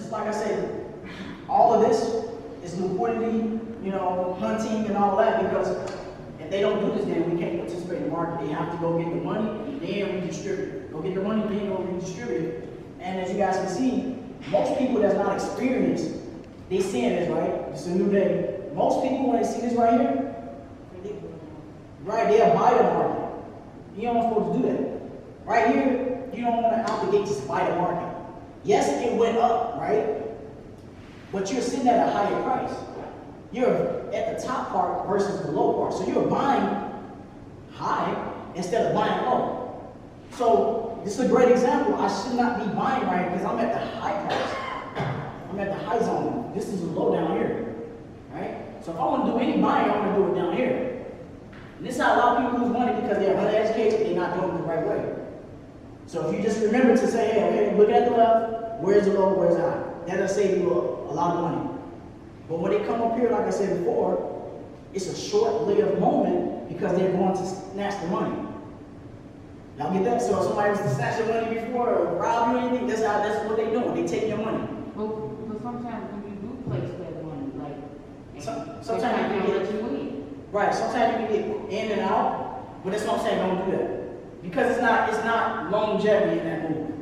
is, like I said, all of this is liquidity, hunting and all that, because if they don't do this, then we can't participate in the market. They have to go get the money, then redistribute it. Go get the money, then go redistribute it. And as you guys can see, most people that's not experienced, they seeing this, right? It's a new day. Most people, when they see this right here, right, they'll buy the market. You don't supposed to do that. Right here, you don't want to out the gate just buy the market. Yes, it went up, right? But you're sitting at a higher price. You're at the top part versus the low part. So you're buying high instead of buying low. So this is a great example. I should not be buying right because I'm at the high price. I'm at the high zone. This is a low down here, right? So if I want to do any buying, I want to do it down here. And this is how a lot of people lose money because they're uneducated, they're not doing it the right way. So if you just remember to say, hey, okay, look at the left, where's the low, where's the high? That'll save you a lot of money. But when they come up here, like I said before, it's a short-lived moment because they're going to snatch the money. Y'all get that? So if somebody was to snatch your money before or rob you or anything, that's what they're doing. They take your money. But sometimes when you do place that money, like sometimes you can get you in. Right. Sometimes you can get in and out, but that's what I'm saying. Don't do that because it's not longevity in that move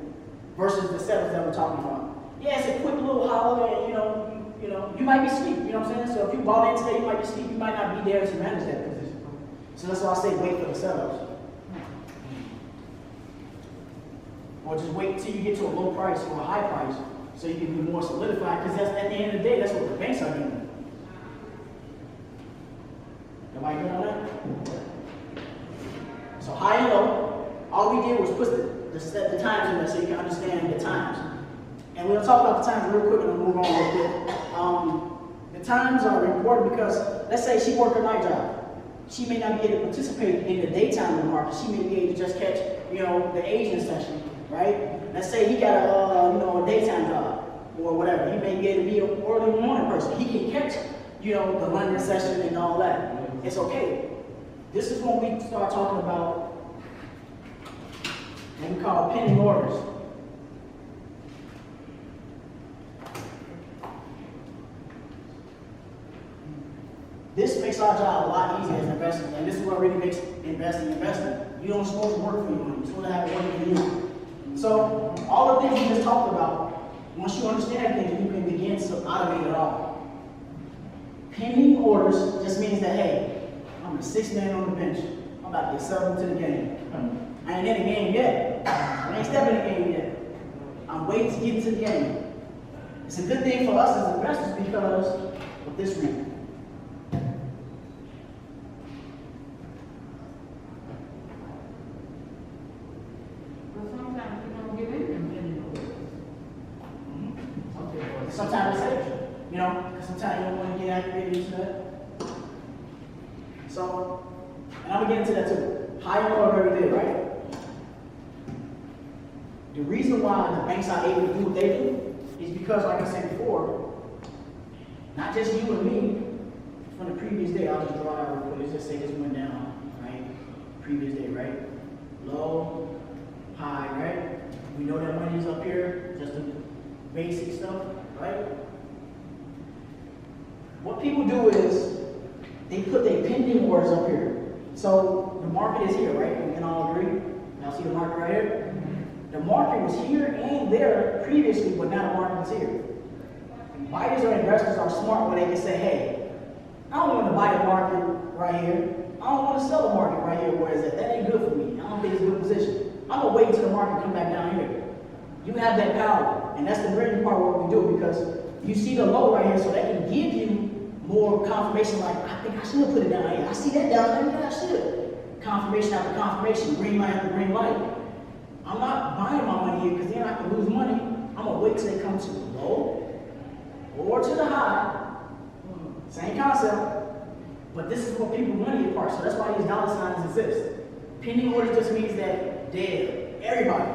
versus the setups that we're talking about. Yeah, it's a quick little holler, and you might be asleep. You know what I'm saying? So if you bought in today, you might be asleep. You might not be there to manage that position. So that's why I say wait for the setups. Or just wait until you get to a low price or a high price so you can be more solidified, because at the end of the day, that's what the banks are doing. Everybody good on that? So high and low, all we did was put the times in there so you can understand the times. And we'll talk about the times real quick and we'll move on a little bit. The times are important because, let's say she worked a night job. She may not be able to participate in the daytime of the market. She may be able to just catch, the agent session. Right? Let's say he got a daytime job or whatever. He may be able to be an early morning person. He can catch, the London session and all that. It's okay. This is when we start talking about what we call pending orders. This makes our job a lot easier as investors, and this is what really makes investing. You don't supposed to work for your money. You're supposed to have it working for you. So, all the things we just talked about, once you understand things, you can begin to automate it all. Pending orders just means that, hey, I'm the sixth man on the bench. I'm about to get subbed into the game. I ain't in the game yet. I ain't stepping in the game yet. I'm waiting to get into the game. It's a good thing for us as investors because of this reason. Sometimes it's safe, because sometimes you don't want to get activated into that. So, and I'm going to get into that too. High and low every day, right? The reason why the banks are able to do what they do is because, like I said before, not just you and me, from the previous day, I'll just draw out real quick. Let's just say this went down, right? Previous day, right? Low, high, right? We know that money's up here, just the basic stuff. Right? What people do is they put their pending orders up here. So the market is here, right? We can all agree. Y'all see the market right here? The market was here and there previously, but now the market is here. Buyers or investors are smart when they can say, hey, I don't want to buy the market right here. I don't want to sell the market right here. Where is it? That ain't good for me. I don't think it's a good position. I'm going to wait until the market come back down here. You have that power, and that's the brilliant part of what we do, because you see the low right here, so that can give you more confirmation, like, I think I should put it down here. I see that down there, yeah, I should. Confirmation after confirmation, green light after green light. I'm not buying my money here, because then I can lose money. I'm going to wait till they come to the low or to the high. Same concept, but this is what people money apart, so that's why these dollar signs exist. Pending orders just means that they're everybody.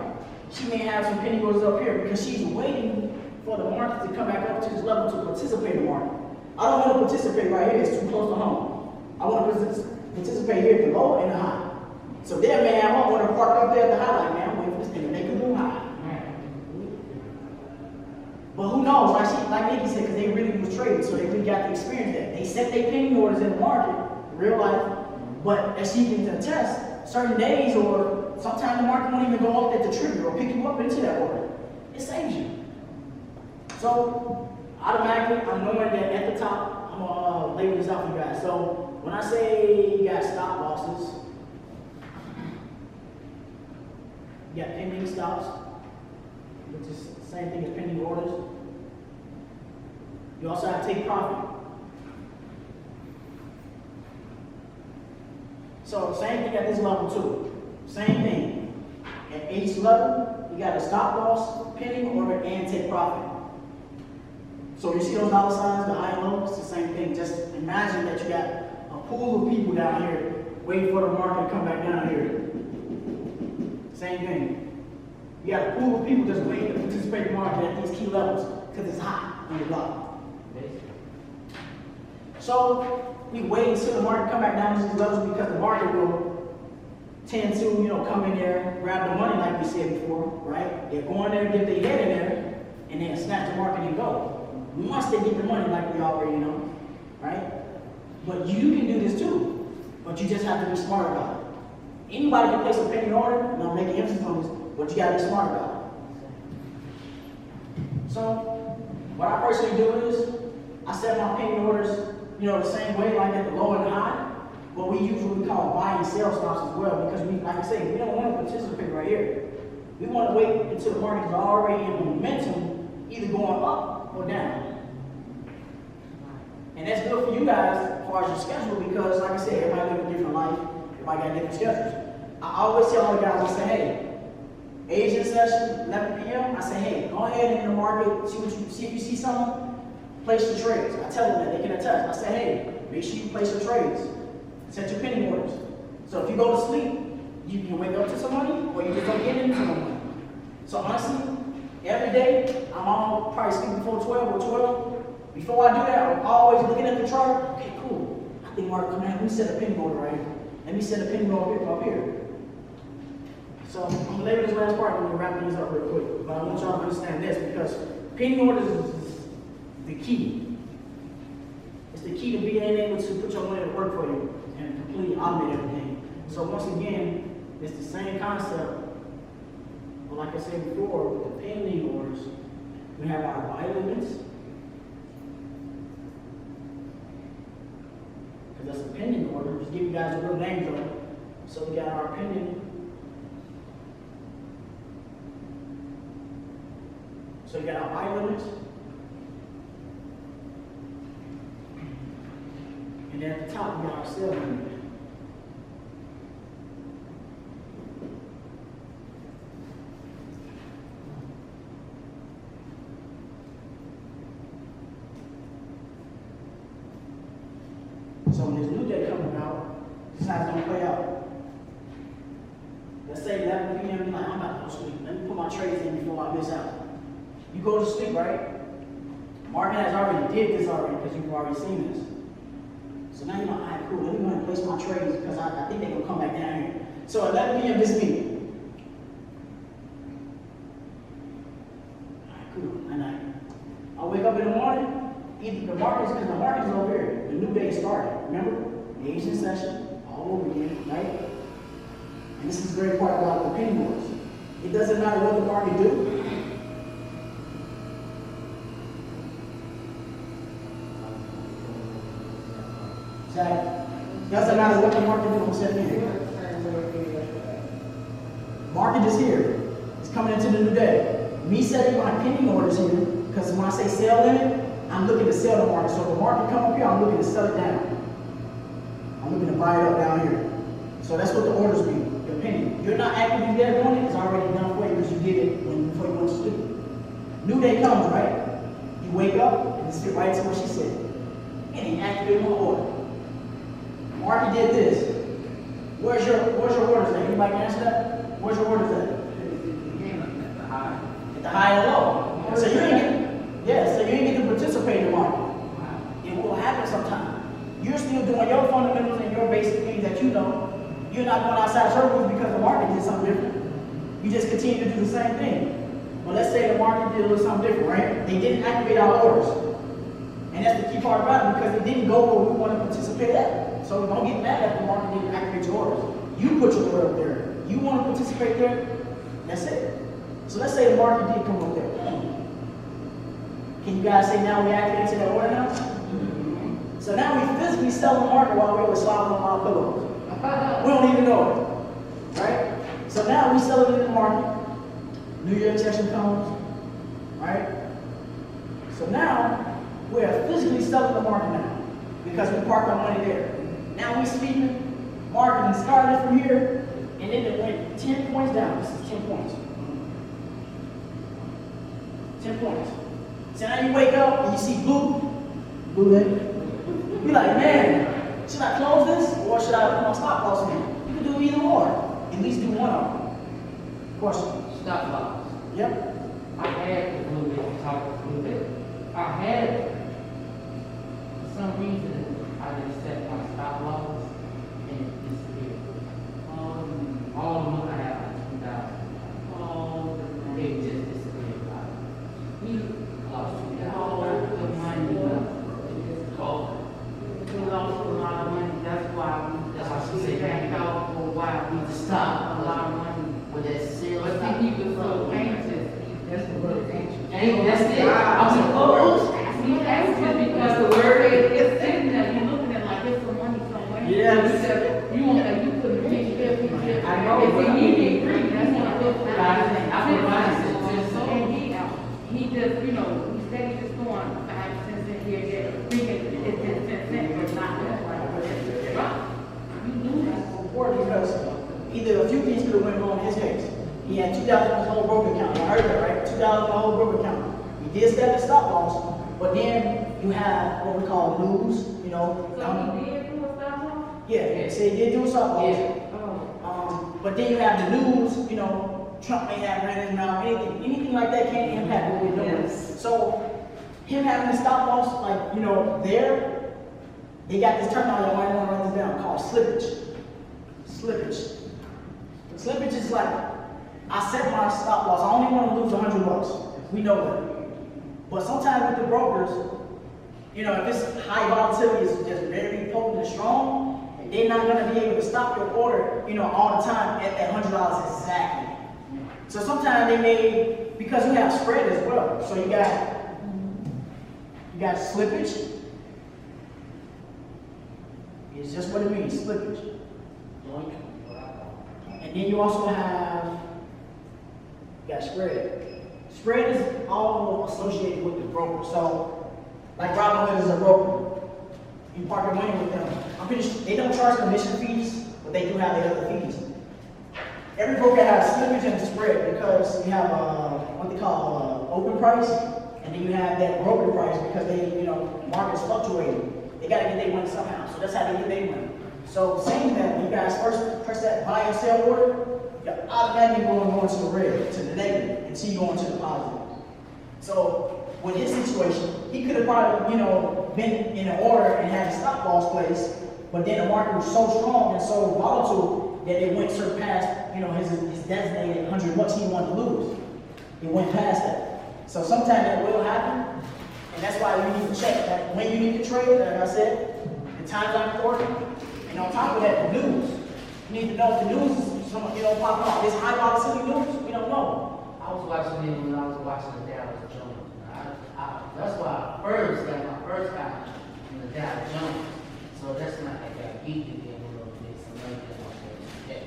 She may have some penny orders up here because she's waiting for the market to come back up to this level to participate in the market. I don't want to participate right here, it's too close to home. I want to participate here at the low and the high. So there, man, I want to park up there at the high, like, man, I'm waiting for this thing to make a move high. But who knows? Like Nikki said, because they really was trading, so they really got to experience that. They set their penny orders in the market, real life. But as she can attest, certain days or sometimes the market won't even go up at the trigger or pick you up into that order. It saves you. So automatically, I'm knowing that at the top, I'm gonna label this out for you guys. So when I say you got stop losses, you got pending stops, which is the same thing as pending orders. You also have to take profit. So same thing at this level too. Same thing. At each level, you got a stop loss, pending order, and take profit. So you see those dollar signs, the high and low, it's the same thing. Just imagine that you got a pool of people down here waiting for the market to come back down here. Same thing. You got a pool of people just waiting to participate in the market at these key levels because it's hot on the block. So we wait until the market come back down to these levels because the market will tend to, come in there, grab the money like we said before, right? They're going there, get their head in there, and then snatch the market and go. Once they get the money like we already know, right? But you can do this too, but you just have to be smart about it. Anybody can place a penny order, and I'm making emphasis on this, but you gotta be smart about it. So, what I personally do is, I set my penny orders, the same way, like at the low and high, but we usually call buy and sell stops as well, because we, like I say, we don't want to participate right here. We want to wait until the market is already in momentum, either going up or down. And that's good for you guys as far as your schedule, because like I said, everybody live a different life, everybody got different schedules. I always tell all the guys, I say, hey, Asian session, 11 p.m., I say, hey, go ahead in the market, see if you see something, place your trades. I tell them that, they can attest. I say, hey, make sure you place your trades. Set your penny orders. So if you go to sleep, you can wake up to some money, or you just don't get into some money. So honestly, every day, I'm all probably sleeping before 12 or 12. Before I do that, I'm always looking at the chart. Okay, cool. I think market come in. Let me set a penny order right here. Let me set a penny order up here. So I'm gonna label this last part and we'll wrap these up real quick. But I want y'all to understand this, because penny orders is the key. It's the key to being able to put your money to work for you and completely automate everything. So once again, it's the same concept. But like I said before, with the pending orders, we have our buy limits. Because that's a pending order. Just give you guys a real name on it. So we got our pending. So you got our buy limits. And then at the top, we got our sell limit. So when this new day comes about, this is how it's going to play out. Let's say 11 p.m., you're like, I'm about to go to sleep. Let me put my trades in before I miss out. You go to sleep, right? Market has already did this already because you've already seen this. So now you're like, all right, cool, let me go ahead and place my trades because I think they're going to come back down here. So at 11 p.m. this meeting. All right, cool, night night. I wake up in the morning, either the market's, because the market's over here. The new day started, remember? The Asian session, all over again, right? And this is the great part about the penny orders. It doesn't matter what the market do. Exactly. Doesn't matter what the market do, I'm setting here. Market is here. It's coming into the new day. Me setting my penny orders here, because when I say sell in it, I'm looking to sell the market. So if the market come up here, I'm looking to sell it down. I'm looking to buy it up down here. So that's what the orders mean, your penny. You're not actively there doing it, it's already done for you because you did it before you went to sleep. New day comes, right? You wake up and it's fit right to what she said. And you activate one order. Market did this. Where's your orders at? Anybody can answer that? Where's your orders at? At the high. At the high and low. So you ain't get to participate in the market. It will happen sometime. You're still doing your fundamentals and your basic things that you know. You're not going outside your rules because the market did something different. You just continue to do the same thing. But let's say the market did a little something different, right? They didn't activate our orders. And that's the key part about it because it didn't go where we want to participate at. So don't get mad if the market didn't activate your orders. You put your order up there. You want to participate there, that's it. So let's say the market did come up there. Can you guys say now we activated to that order now? So now we physically sell the market while we were slobbing on our pillows. We don't even know it, right? So now we sell it in the market. New Year session comes, right? So now we're physically selling the market now because we parked our money there. Now we speaking, marketing started from here, and then it went 10 points down. This is 10 points. 10 points. So now you wake up and you see blue there. You're like, man, should I close this or should I put my stop loss in? You can do either or. At least do one of them. Question. Stop loss. Yep. I had the blue bit, talk a little bit. I had it. For some reason, I didn't set my stop loss and it disappeared. All the money I had, like 2,000. It just disappeared. We lost 2,000. All the money. We lost a lot of money. That's why she said backed out for a while. We stopped a lot of money with that sale. But see, he was so anxious. That's the word anxious. That's it. I was like, oh, he anxious because the word is sitting there. You're looking at like there's some money somewhere. Yeah. You want that you couldn't take care of people. I know. If he needed free, that's what I look for. I feel like he just, you know, he said he's just going 5 cents in here, thinking it's 10 cents, but not that like you do that. Because either a few things could have went wrong in his case. He had 2,000 in his whole broker account. I heard that, right? 2,000 in the whole broker account. He did step the stop loss, but then you have what we call lose, you know. So he did do a stop loss? Yeah, so he did do a stop loss. Yeah. But then you have the news, you know, Trump may have ran his mouth, anything like that can't impact what we're doing. Yes. So him having the stop loss, like, you know, there, they got this terminology, I might want to write this down, called slippage. Slippage. Slippage is like, I set my stop loss, I only want to lose $100. We know that. But sometimes with the brokers, you know, if this high volatility is just very potent and strong, they're not going to be able to stop your order, you know, all the time at that $100 exactly. So sometimes they may, because we have spread as well. So you got slippage. It's just what it means, slippage. And then you also have, you got spread. Spread is all associated with the broker. So, like Robinhood is a broker. You park your money with them. I'm pretty sure they don't charge commission fees, but they do have the other fees. Every broker has slippage and spread because you have what they call open price, and then you have that broker price because they, you know, market's fluctuating. They got to get their money somehow, so that's how they get their money. So saying that, when you guys first press that buy and sell order, you're automatically going to the red, to the negative, until you go into the positive. So with his situation, he could have probably, you know, been in an order and had a stop loss place, but then the market was so strong and so volatile that it went surpassed, you know, his designated $100 he wanted to lose. It went past that. So sometimes that will happen, and that's why you need to check that when you need to trade, like I said, the times are important. And on top of that, the news. You need to know if the news is, you know, popping off. This high volatility news, we don't know. I was watching it when I was watching the Dallas Jones. That's why I first got my first eye in the Dallas Jones. So that's when I got geeked again a little bit. So maybe that's my first check.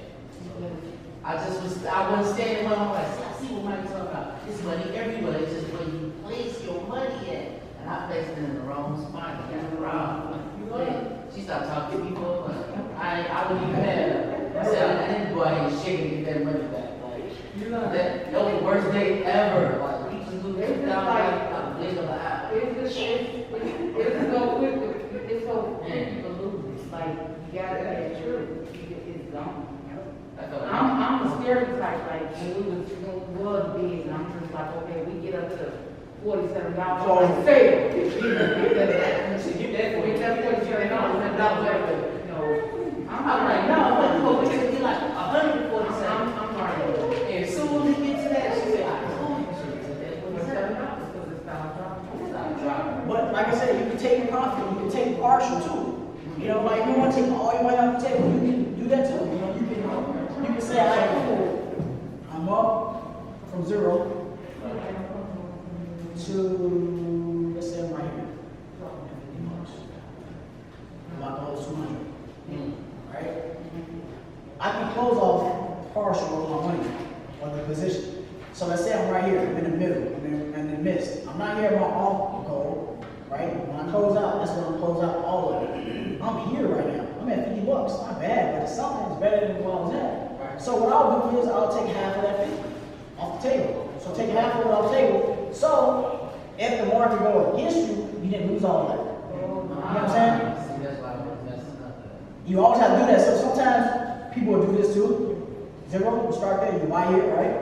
I wasn't standing when I'm like, I see what Mike's talking about. It's money everywhere. It's just where you place your money at. And I placed it in the wrong spot. I got it wrong. She stopped talking to people. I wouldn't even have. I said, I didn't go out here and shake and get that money back. Like, that was the worst day ever. Like, we just lose $2,000 like a blink of an eye. It's so quick. It's so quick to lose. It's like you gotta get true. It's gone. I'm a stereotype. Like when we was big, and I'm just like, okay, we get up to $47. Like, sale. Get that $47. I'm like, no, It's gonna be like 147. I'm right. And as soon as we get to that, she said, I told you. like I said, you can take profit, you can take partial too. You know, like you want to take all your money off the table, you can do that too. You know, you can say, all right, cool, I'm up from 0 to, let's say I'm right here. I'm about to hold 200, right? I can close off partial of my money on the position. So let's say I'm right here, I'm in the middle, I'm in the midst. I'm not here at my off goal, right? When I close out, that's when I close out all of it. I'm here right now. I'm at 50 bucks. Not bad, but it's something that's better than what I was at. So what I'll do is I'll take half of that 50 off the table. So take half of it off the table. So if the market goes against you, you didn't lose all of that. You know what I'm saying? See, that's why I was messing up. You always have to do that. So sometimes people will do this too. 0, you start there, you buy here, right?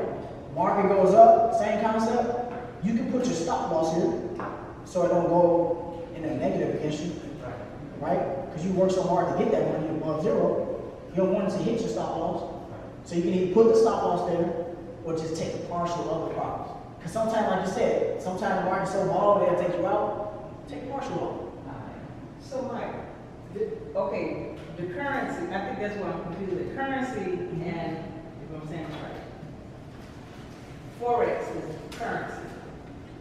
Market goes up, same concept. You can put your stop loss here so it don't go in a negative against you, right? Because you work so hard to get that money above 0. You don't want it to hit your stop loss. So you can either put the stop loss there or just take a partial of the profits. Because sometimes, like you said, sometimes the market's so volatile that it takes you out, take partial off. So Mike, okay, the currency, I think that's what I'm confused. The currency and, if I'm saying it right, Forex is currency.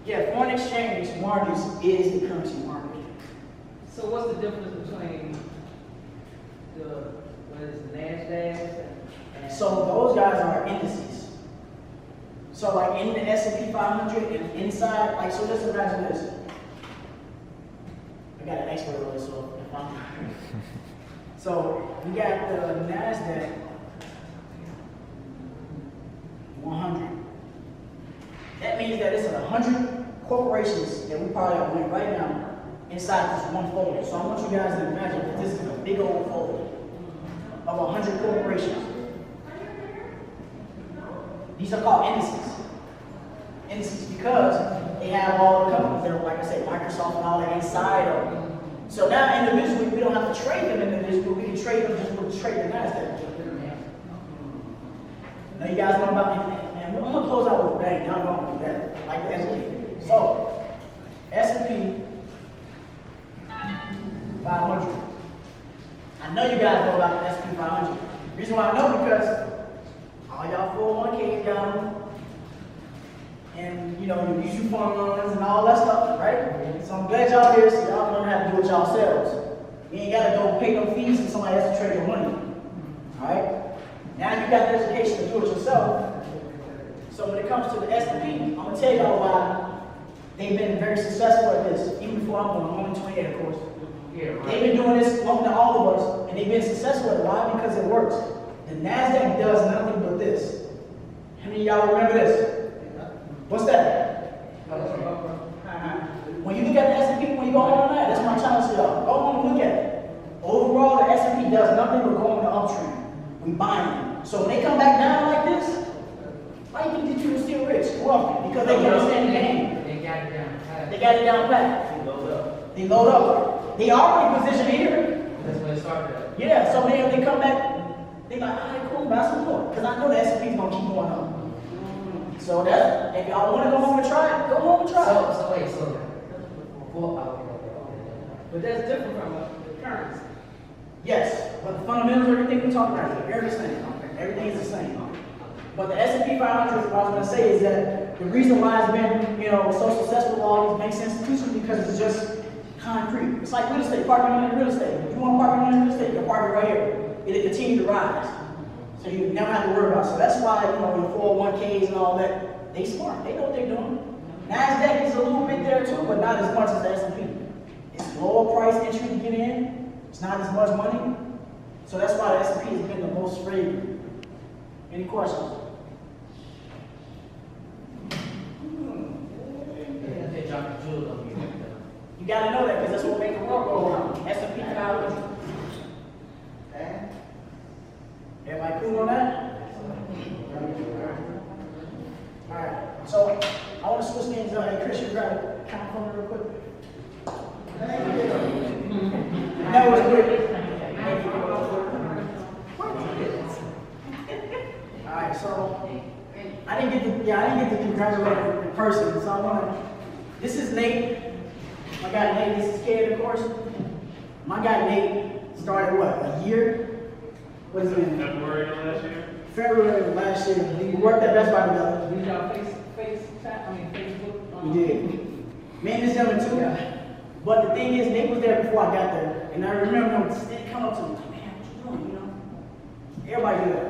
Yeah, foreign exchange markets is the currency market. So what's the difference between the, what is it, NASDAQ and? So those guys are indices. So like in the S&P 500 and inside, like so just imagine this. I got an expert on this, so if I'm so we got the NASDAQ 100. That means that it's 100 corporations that we probably are with right now inside this one folder. So I want you guys to imagine that this is a big old folder of 100 corporations. These are called indices. Indices because they have all the companies that are, like I said, Microsoft and all that inside of them. So now individually, we don't have to trade them individually, we can trade them just with trade the NASDAQ. Now you guys know about it. And I'm gonna close out with a bang. Y'all know I'm gonna do that. Like the S&P. So S&P 500. I know you guys know about the S&P 500. The reason why I know because all y'all 401ks down, and you know your mutual funds and all that stuff, right? So I'm glad y'all here, so y'all don't have to do it yourselves. You ain't gotta go pay no fees for somebody else to trade your money. Alright? Now you got the education to do it yourself. So when it comes to the S&P, I'm gonna tell y'all why they've been very successful at this, even before I'm only 28, of course. Yeah, right. They've been doing this longer than all of us, and they've been successful at it. Why? Because it works. The NASDAQ does nothing but this. How many of y'all remember this? What's that? When you look at the S&P, when you go on that, that's my challenge to y'all. Go on and look at it. Overall, the S&P does nothing but go on the uptrend. We buying them. So when they come back down like this, why do you think that you were still rich? Wealthy? Because they can understand the game. They got it down pat. They got it down pat. They load up. They already positioned here. That's when it started at. Yeah, so then if they come back, they like, all right, cool, buy some more. Because I know the S&P is going to keep going up. So that's, if y'all want to go home and try it, go home and try it. So wait, so But that's different from the currency. Yes, but the fundamentals, everything we talk about is very the same. Everything is the same. But the S&P 500, what I was going to say is that the reason why it's been, so successful with all these banks institutions because it's just concrete. It's like real estate, parking money in real estate. If you want to park your money in real estate, you can park it right here. It'll continue to rise. So you never have to worry about it. So that's why, your 401ks and all that, they smart. They know what they're doing. NASDAQ is a little bit there too, but not as much as the S&P. It's lower price entry to get in. It's not as much money. So that's why the S&P has been the most favored. Any questions? they dropped the jewels on you. You gotta know that because that's what makes the world go around. S&P 500. Everybody cool on that? Alright, so I want to switch things up. Hey, Chris, you grab a count for me real quick. That was good. Alright, so I didn't get to congratulate him in person, so I want to. This is Nate. My guy Nate, this is Kid, of course. My guy Nate started what, a year? What is it? February of last year? February of last year. We worked at Best Buy together. Did y'all Facebook? We did. Me and this gentleman too. Yeah. But the thing is, Nate was there before I got there. And I remember him come up to me, like, man, what you doing, you know? Everybody do that.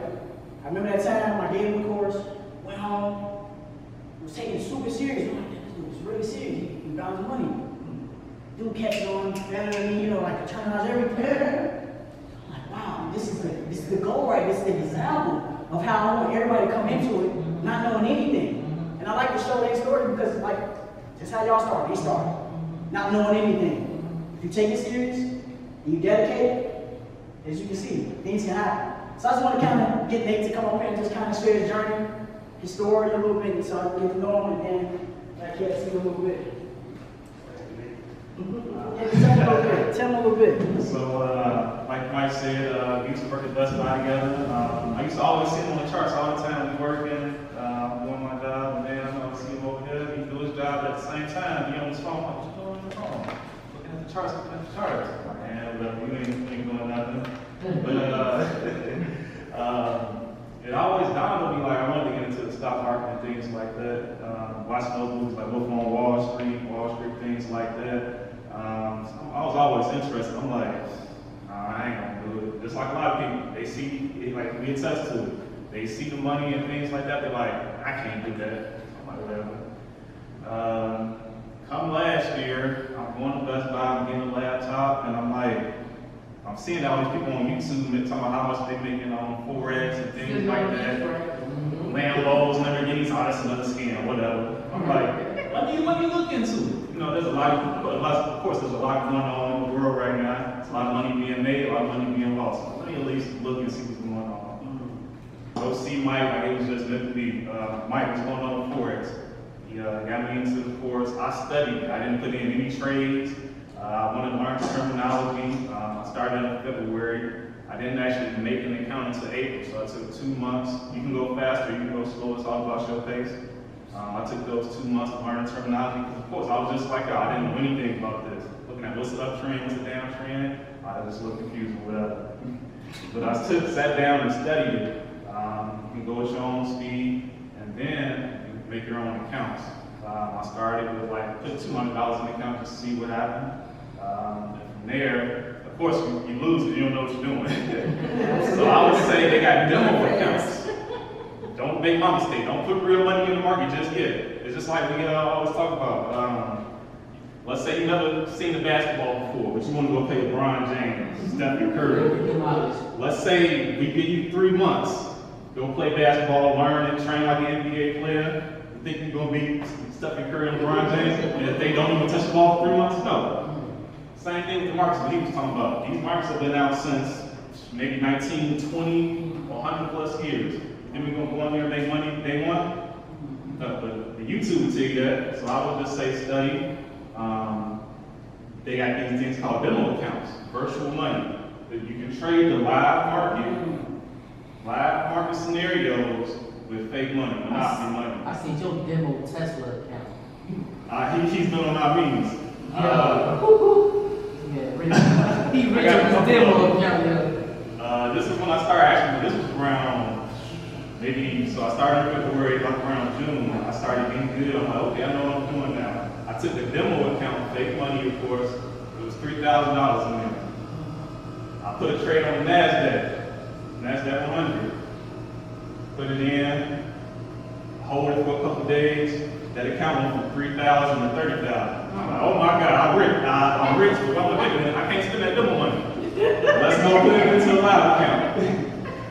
I remember that time I gave him the course, went home, was taking it super serious. I'm like, this dude was really serious. He found his money. Dude kept on better than me, you know, like internalize everything. I'm like, wow, this is the goal, right? This is the example of how I want everybody to come into it, not knowing anything. And I like to show their story because, like, that's how y'all started. They started, not knowing anything. If you take it serious and you dedicate it, as you can see, things can happen. So I just want to kind of get Nate to come up here and just kind of share his journey, his story a little bit, so I can get to know him and then I can see him a little bit. Yeah, tell me a little bit. Tell me a little bit. So, like Mike said, we used to work at Best Buy together. I used to always see him on the charts all the time. We working, doing my job, and then I would see him over there. He'd do his job at the same time. He on his phone. Like, what you doing on your phone? Looking at the charts, looking at the charts. And whatever, you ain't doing nothing. But it always dawned on me like I wanted to get into the stock market and things like that. Watching those movies like Wolf on Wall Street, things like that. I was always interested. I'm like, nah, I ain't gonna do it. Just like a lot of people, they see it, like we attest to it. They see the money and things like that. They're like, I can't do that. I'm like, whatever. Come last year, I'm going to Best Buy, I'm getting a laptop, and I'm like, I'm seeing all these people on YouTube talking about how much they're making on Forex and things like that. Lambos, Lamborghinis, all that's another scam, whatever. I'm like, let me look into it. You know, there's of course, there's a lot going on in the world right now. There's a lot of money being made, a lot of money being lost. So let me at least look and see what's going on. Go see Mike, like it was just meant to be. Mike, what's going on with Forex? He got me into the course. I studied. I didn't put in any trades. I wanted to learn terminology. I started in February. I didn't actually make an account until April, so it took 2 months. You can go faster, you can go slow, it's all about your pace. I took those 2 months to learn terminology, because of course I was just like, I didn't know anything about this. Looking at what's the uptrend, what's the downtrend, I just looked confused or whatever. But I sat down and studied it. You can go at your own speed, and then you can make your own accounts. I started with put $200 in the account just to see what happened. And from there, of course, you lose it, you don't know what you're doing. So I would say they got demo accounts. Don't make my mistake. Don't put real money in the market just yet. It's just like we always talk about. Let's say you never seen the basketball before, but you want to go play LeBron James, Stephen Curry. Let's say we give you 3 months. Go play basketball, learn and train like an NBA player. You think you're going to beat Stephen Curry and LeBron James? And if they don't even touch the ball for 3 months? No. Same thing with the markets that he was talking about. These markets have been out since maybe 19, 20, 100 plus years. Then we're going to go in there and make money day one? No, but the YouTube will tell you that. So I would just say study. They got these things called demo accounts, virtual money. That you can trade the live market scenarios with fake money, monopoly money. I see your demo Tesla account. He's been on our meetings. Yeah, he rich on his demo account, yeah. This is when I started, actually, this was around, so I started in February, like around June, I started getting good. I'm like, okay, I know what I'm doing now. I took the demo account, fake money, of course. It was $3,000 in there. I put a trade on the NASDAQ 100. Put it in, hold it for a couple days. That account went from $3,000 to $30,000. I'm like, oh my God, I'm rich, but I'm like, I can't spend that demo money. Let's go put it into a live account.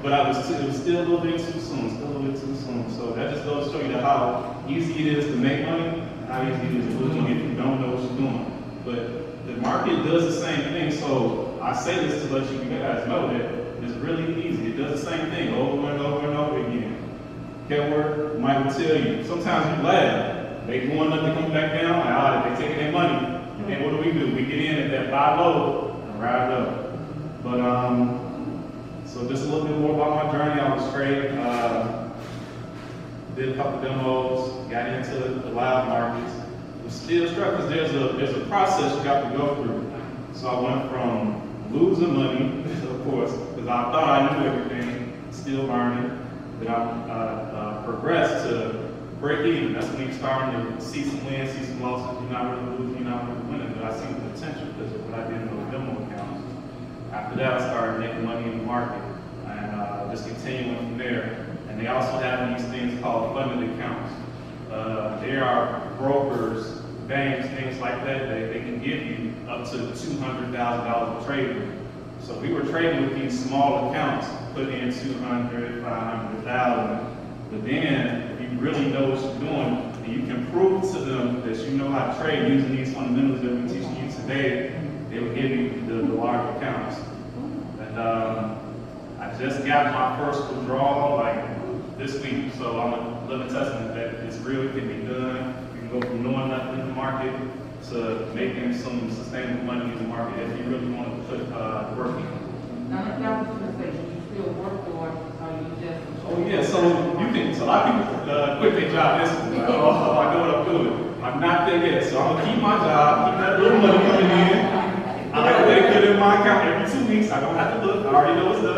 But it was still a little bit too soon. So that just goes to show you how easy it is to make money, and how easy it is to lose money if you don't know what you're doing. But the market does the same thing. So I say this to let you guys know that it's really easy. It does the same thing over and over and over again. Keyword Mike will tell you. Sometimes you laugh. They going up, they come back down, they taking their money. And then what do? We get in at that buy low and ride up. But so just a little bit more about my journey. I was trading, did a couple demos, got into the live markets. was still struggling because there's a process you got to go through. So I went from losing money, of course, because I thought I knew everything, still learning. Then I progressed to break even. That's when you starting to see some wins, see some losses. You're not really losing, you're not really winning. But I see the potential because of what I did in those demo accounts. After that, I started making money in the market and just continuing from there. And they also have these things called funded accounts. There are brokers, banks, things like that, they can give you up to $200,000 of trading. So we were trading with these small accounts, put in 200, 500,000. But then, if you really know what you're doing, and you can prove to them that you know how to trade using these fundamentals that we're teaching you today, they will give you the large accounts. And I just got my first withdrawal like this week, so I'm a living testament that it's real, it can be done. You can go from knowing nothing in the market to making some sustainable money in the market if you really want to put work in. Now, if y'all was gonna say, you still work or you just? Oh yeah, so you can, so a lot of people quit their job instantly. Like, oh, I know what I'm doing. I'm not there yet, so I'm gonna keep my job, keep that little money coming in. I like to let it get in my account every 2 weeks. I don't have to look. I already know it's done.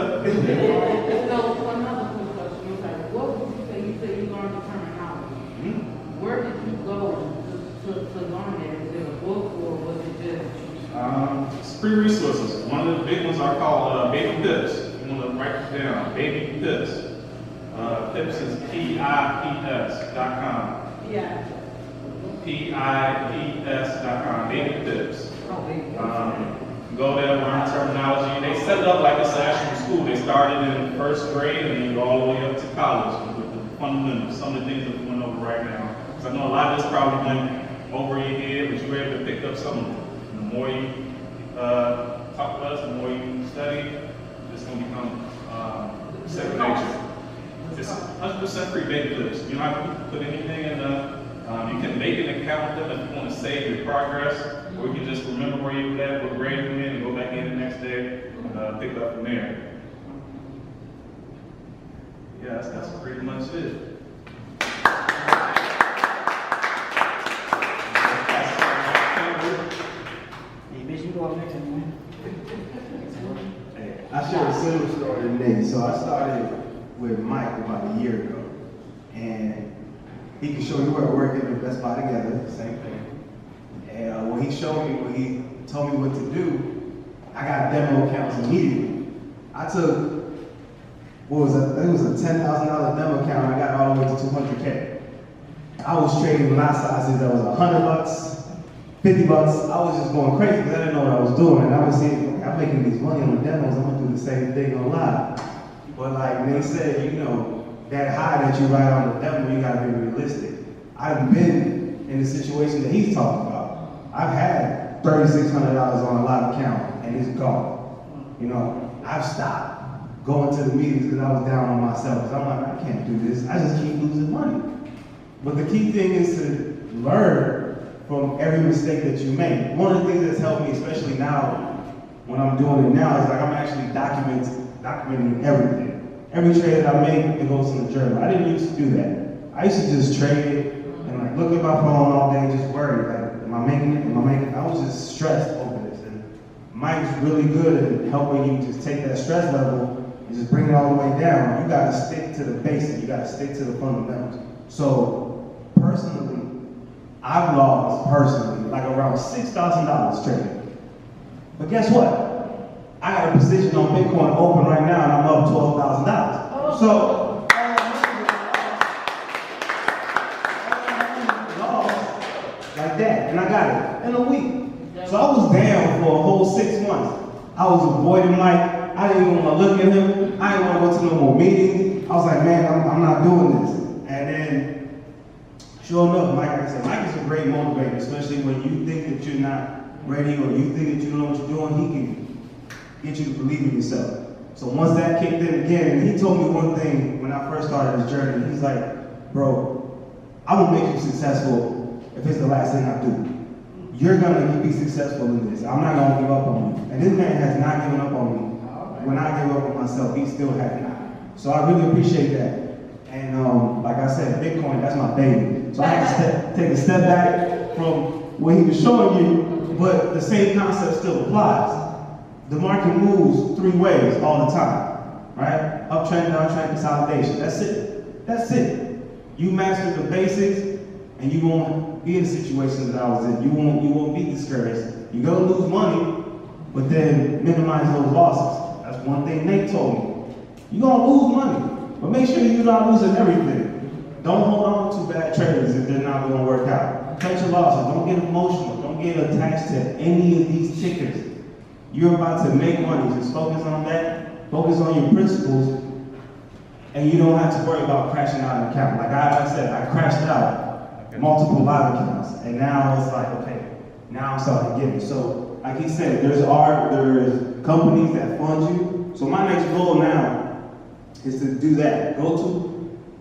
So, another quick question, was like, what would you say? You said you learned the terminology. Where did you go to learn it? Is it a book or was it just? It's free resources. One of the big ones are called baby pips. You want to write this down. Baby pips. Pips is PIPS.com. Yeah. PIPS.com. Baby pips. Oh, baby. Go there, learn terminology. They set it up like it's an actual school. They started in first grade and then you go all the way up to college with the fundamentals. Some of the things that we went over right now. Because I know a lot of this probably went over your head, but you were able to pick up some of it. The more you talk with us, the more you study, it's going to become second nature. It's 100% free baby clips. You don't have to put anything in the, you can make an account with them if you want to save your progress, or you can just remember where you were at, what grade you in, and go back in the next day and pick up from there. Yeah, that's pretty much it. Hey, bitch, you go up next time, Hey, I share a similar story to Nate. So I started with Mike about a year ago, and he can show you where we're working at Best Buy together, same thing. And when he showed me, when he told me what to do, I got demo accounts immediately. I took, what was it? I think it was a $10,000 demo account. I got all the way to 200K. I was trading lot sizes that was $100, $50. I was just going crazy because I didn't know what I was doing. And I was saying, okay, I'm making these money on the demos. I'm gonna do the same thing on live. But like they said, you know, that high that you write on the demo, you gotta be realistic. I've been in the situation that he's talking about. I've had $3,600 on a live account and it's gone. You know, I've stopped going to the meetings because I was down on myself. Because I'm like, I can't do this. I just keep losing money. But the key thing is to learn from every mistake that you make. One of the things that's helped me, especially now, when I'm doing it now, is like I'm actually documenting everything. Every trade that I make, it goes in the journal. I didn't used to do that. I used to just trade it and like look at my phone all day and just worry, like, am I making it? Am I making it? I was just stressed over this. And Mike's really good at helping you just take that stress level and just bring it all the way down. You gotta stick to the basics. You gotta stick to the fundamentals. So personally, I've lost like around $6,000 trading. But guess what? I got a position on Bitcoin open right now and I'm up $12,000. So, like that, and I got it in a week. So I was down for a whole 6 months. I was avoiding Mike. I didn't even want to look at him. I didn't want to go to no more meetings. I was like, man, I'm not doing this. And then, sure enough, like I said, Mike is a great motivator, especially when you think that you're not ready or you think that you don't know what you're doing. He can get you to believe in yourself. So once that kicked in again, and he told me one thing when I first started this journey, he's like, bro, I'm gonna make you successful if it's the last thing I do. You're gonna be successful in this. I'm not gonna give up on you. And this man has not given up on me. When I gave up on myself, he still had not. So I really appreciate that. And like I said, Bitcoin, that's my baby. So I had to take a step back from what he was showing you, but the same concept still applies. The market moves three ways all the time, right? Uptrend, downtrend, consolidation. That's it. That's it. You master the basics, and you won't be in the situations that I was in. You won't be discouraged. You're gonna lose money, but then minimize those losses. That's one thing Nate told me. You're gonna lose money, but make sure you're not losing everything. Don't hold on to bad trades if they're not gonna work out. Cut your losses. Don't get emotional. Don't get attached to any of these tickers. You're about to make money. Just focus on that. Focus on your principles, and you don't have to worry about crashing out an account. Like I said, I crashed out multiple live accounts, and now it's like, okay, now I'm starting to get it. So, like he said, there's companies that fund you. So my next goal now is to do that.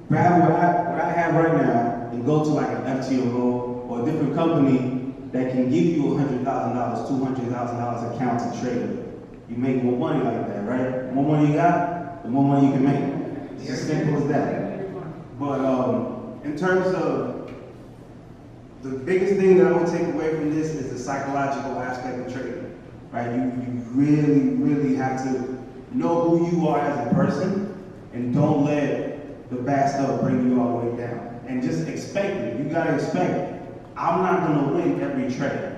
Grab what I have right now and go to like an FTO or a different company that can give you $100,000, $200,000 account to trade with. You make more money like that, right? The more money you got, the more money you can make. It's as simple as that. But in terms of the biggest thing that I would take away from this is the psychological aspect of trading, right? You really, really have to know who you are as a person, and don't let the bad stuff bring you all the way down. And just expect it. You gotta expect it. I'm not gonna win every trade.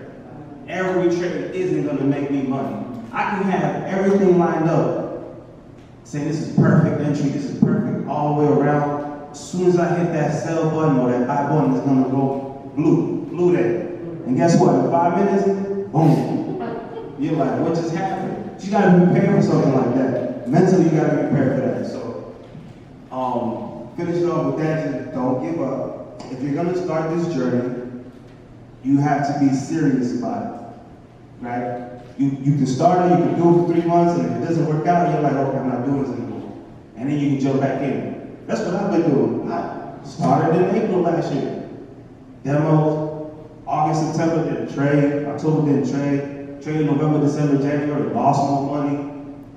Every trade isn't gonna make me money. I can have everything lined up, saying this is perfect entry, this is perfect all the way around. As soon as I hit that sell button or that buy button, it's gonna go blue there. And guess what? In 5 minutes, boom. You're like, what just happened? You gotta be prepared for something like that. Mentally, you gotta be prepared for that. So, finish off with that, just don't give up. If you're gonna start this journey, you have to be serious about it, right? You can start it, you can do it for 3 months, and if it doesn't work out, you're like, okay, I'm not doing this anymore. And then you can jump back in. That's what I've been doing. I started in April last year. Demos, August, September didn't trade, October didn't trade, traded November, December, January, lost more money.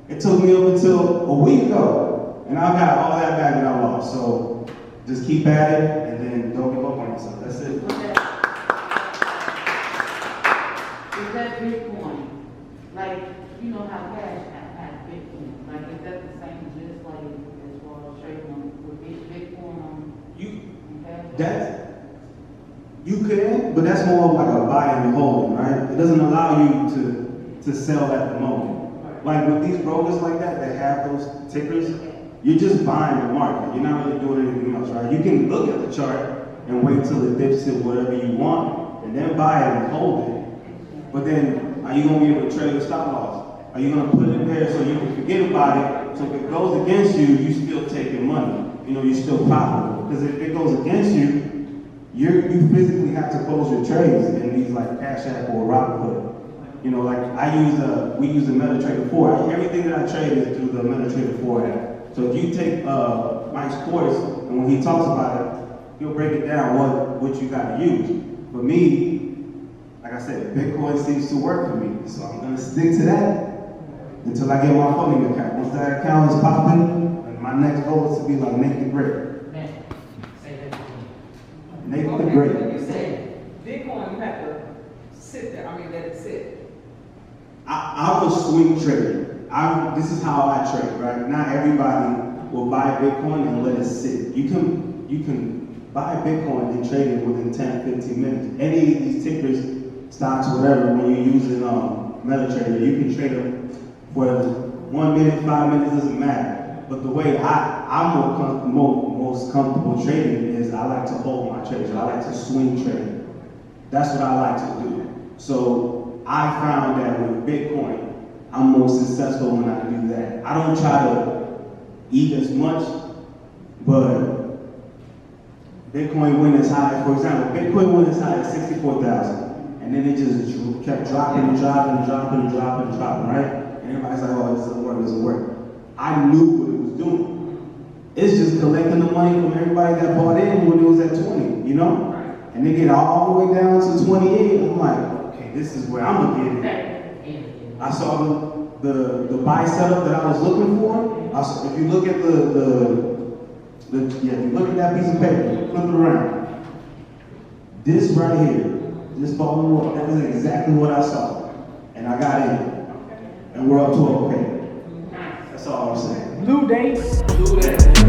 It took me up until a week ago, and I got all that back that I lost. So just keep at it, and then don't give up on yourself. That's it. Is that Bitcoin? Like, you know how cash has Bitcoin. Like, is that the same just like as far as trading with Bitcoin on cash? You can, but that's more of like a buy and hold, right? It doesn't allow you to sell at the moment. Like with these brokers like that have those tickers, you're just buying the market. You're not really doing anything else, right? You can look at the chart and wait till it dips to whatever you want, and then buy it and hold it. But then, are you gonna be able to trade with stop loss? Are you gonna put it there so you can forget about it? So if it goes against you, you still taking money. You know, you're still profitable. Because if it goes against you, you physically have to close your trades in these like Cash App or Robinhood. You know, like we use the MetaTrader 4. Everything that I trade is through the MetaTrader 4 app. So if you take Mike's course, and when he talks about it, he'll break it down what you got to use. For me, like I said, Bitcoin seems to work for me, so I'm gonna stick to that until I get my funding account. Once that account is popping, and my next goal is to be like Nate the Great. Nate the Great. When you say Bitcoin, you have to sit there. Let it sit. I'm a swing trader. This is how I trade, right? Not everybody will buy Bitcoin and let it sit. You can buy Bitcoin and trade it within 10, 15 minutes. Any of these tickers, stocks, whatever, when you're using MetaTrader, you can trade them for 1 minute, 5 minutes, doesn't matter. But the way I'm most comfortable trading is I like to hold my trades. I like to swing trade. That's what I like to do. So I found that with Bitcoin, I'm more successful when I do that. I don't try to eat as much, but Bitcoin went as high, for example, Bitcoin went as high as 64,000, and then it just kept dropping and dropping and dropping and dropping and dropping, right? And everybody's like, oh, it doesn't work. I knew what it was doing. It's just collecting the money from everybody that bought in when it was at 20, you know? And they get all the way down to 28. I'm like, okay, this is where I'm gonna get it. I saw the buy setup that I was looking for. If you look at if you look at that piece of paper, flip it around. This right here Just follow up. That is exactly what I saw. And I got in. And we're up to okay. That's all I'm saying. Blue dates. Do that.